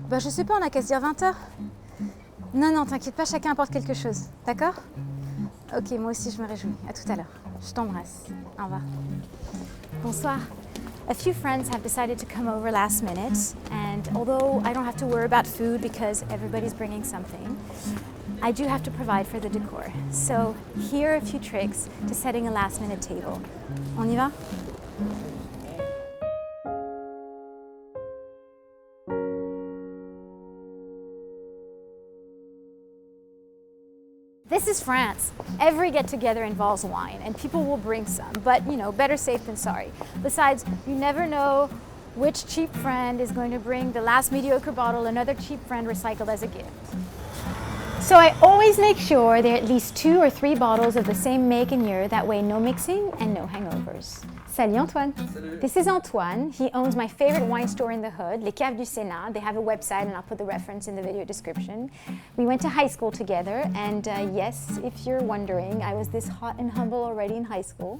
Bah je sais pas, on a qu'à se dire 20h. Non, non, t'inquiète pas, chacun apporte quelque chose, d'accord? Ok, moi aussi je me réjouis. À tout à l'heure. Je t'embrasse. Au revoir. Bonsoir. A few friends have decided to come over last minute, and although I don't have to worry about food because everybody's bringing something, I do have to provide for the decor. So here are a few tricks to setting a last minute table. On y va? This is France. Every get-together involves wine, and people will bring some, but you know, better safe than sorry. Besides, you never know which cheap friend is going to bring the last mediocre bottle another cheap friend recycled as a gift. So I always make sure there are at least 2 or 3 bottles of the same make and year, that way no mixing and no hangovers. Salut Antoine. Salut. This is Antoine. He owns my favorite wine store in the hood, Les Caves du Sénat. They have a website and I'll put the reference in the video description. We went to high school together and yes, if you're wondering, I was this hot and humble already in high school.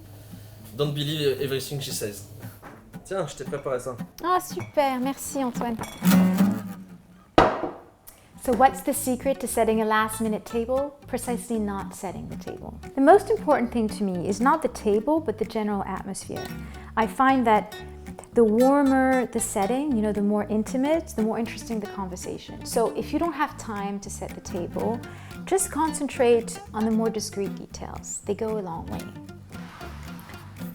Don't believe everything she says. Tiens, je t'ai préparé ça. Ah super, merci Antoine. So what's the secret to setting a last-minute table? Precisely not setting the table. The most important thing to me is not the table, but the general atmosphere. I find that the warmer the setting, you know, the more intimate, the more interesting the conversation. So if you don't have time to set the table, just concentrate on the more discreet details. They go a long way.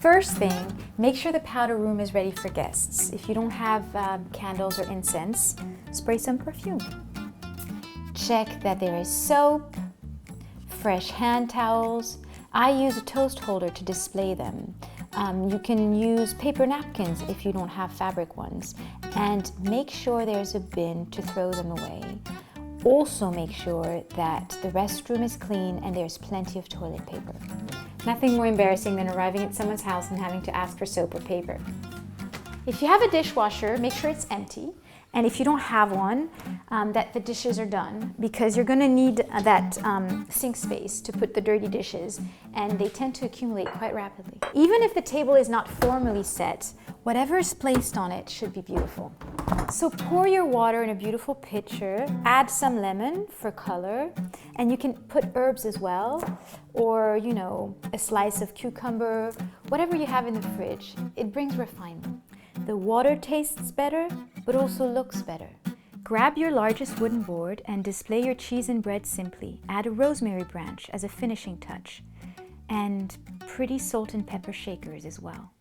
First thing, make sure the powder room is ready for guests. If you don't have candles or incense, spray some perfume. Check that there is soap, fresh hand towels. I use a toast holder to display them. You can use paper napkins if you don't have fabric ones. And make sure there's a bin to throw them away. Also make sure that the restroom is clean and there's plenty of toilet paper. Nothing more embarrassing than arriving at someone's house and having to ask for soap or paper. If you have a dishwasher, make sure it's empty. And if you don't have one, that the dishes are done, because you're going to need that sink space to put the dirty dishes, and they tend to accumulate quite rapidly. Even if the table is not formally set, whatever is placed on it should be beautiful. So pour your water in a beautiful pitcher, add some lemon for color, and you can put herbs as well, or you know, a slice of cucumber, whatever you have in the fridge. It brings refinement. The water tastes better, but also looks better. Grab your largest wooden board and display your cheese and bread simply. Add a rosemary branch as a finishing touch, and pretty salt and pepper shakers as well.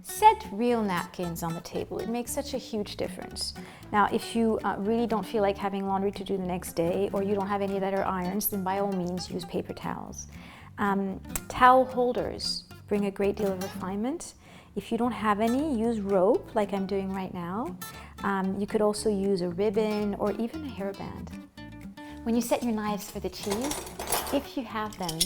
Set real napkins on the table. It makes such a huge difference. Now, if you really don't feel like having laundry to do the next day, or you don't have any that are irons, then by all means use paper towels. Towel holders bring a great deal of refinement. If you don't have any, use rope like I'm doing right now. You could also use a ribbon or even a hairband. When you set your knives for the cheese, if you have them,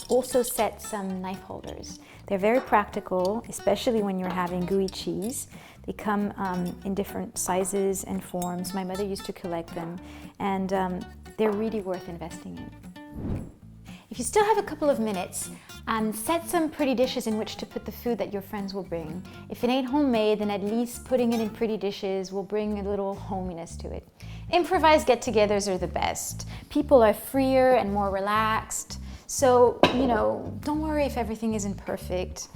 also set some knife holders. They're very practical, especially when you're having gooey cheese. They come in different sizes and forms. My mother used to collect them, and they're really worth investing in. If you still have a couple of minutes, set some pretty dishes in which to put the food that your friends will bring. If it ain't homemade, then at least putting it in pretty dishes will bring a little hominess to it. Improvised get-togethers are the best. People are freer and more relaxed. So, you know, don't worry if everything isn't perfect.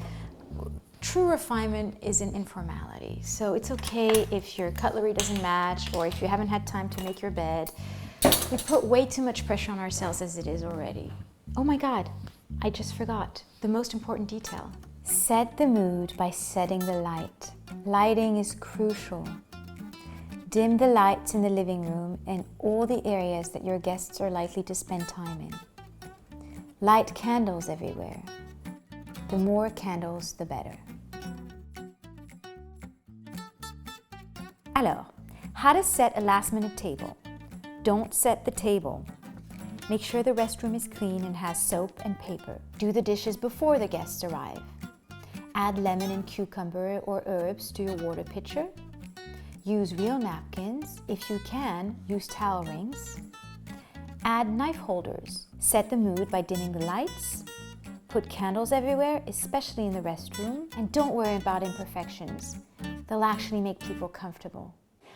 True refinement is in informality. So it's okay if your cutlery doesn't match or if you haven't had time to make your bed. We put way too much pressure on ourselves as it is already. Oh my God, I just forgot the most important detail. Set the mood by setting the light. Lighting is crucial. Dim the lights in the living room and all the areas that your guests are likely to spend time in. Light candles everywhere. The more candles, the better. Alors, how to set a last-minute table. Don't set the table. Make sure the restroom is clean and has soap and paper. Do the dishes before the guests arrive. Add lemon and cucumber or herbs to your water pitcher. Use real napkins. If you can, use towel rings. Add knife holders. Set the mood by dimming the lights. Put candles everywhere, especially in the restroom. And don't worry about imperfections. They'll actually make people comfortable.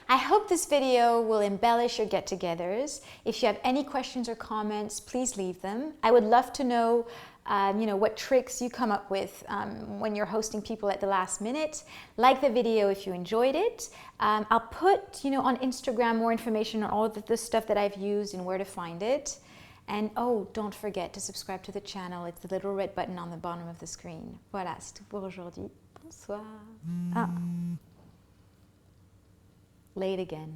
I hope this video will embellish your get-togethers. If you have any questions or comments, please leave them. I would love to know what tricks you come up with when you're hosting people at the last minute. Like the video if you enjoyed it. I'll put on Instagram more information on all of the stuff that I've used and where to find it. And oh, don't forget to subscribe to the channel. It's the little red button on the bottom of the screen. Voilà, c'est tout pour aujourd'hui. Bonsoir. Ah. Late again.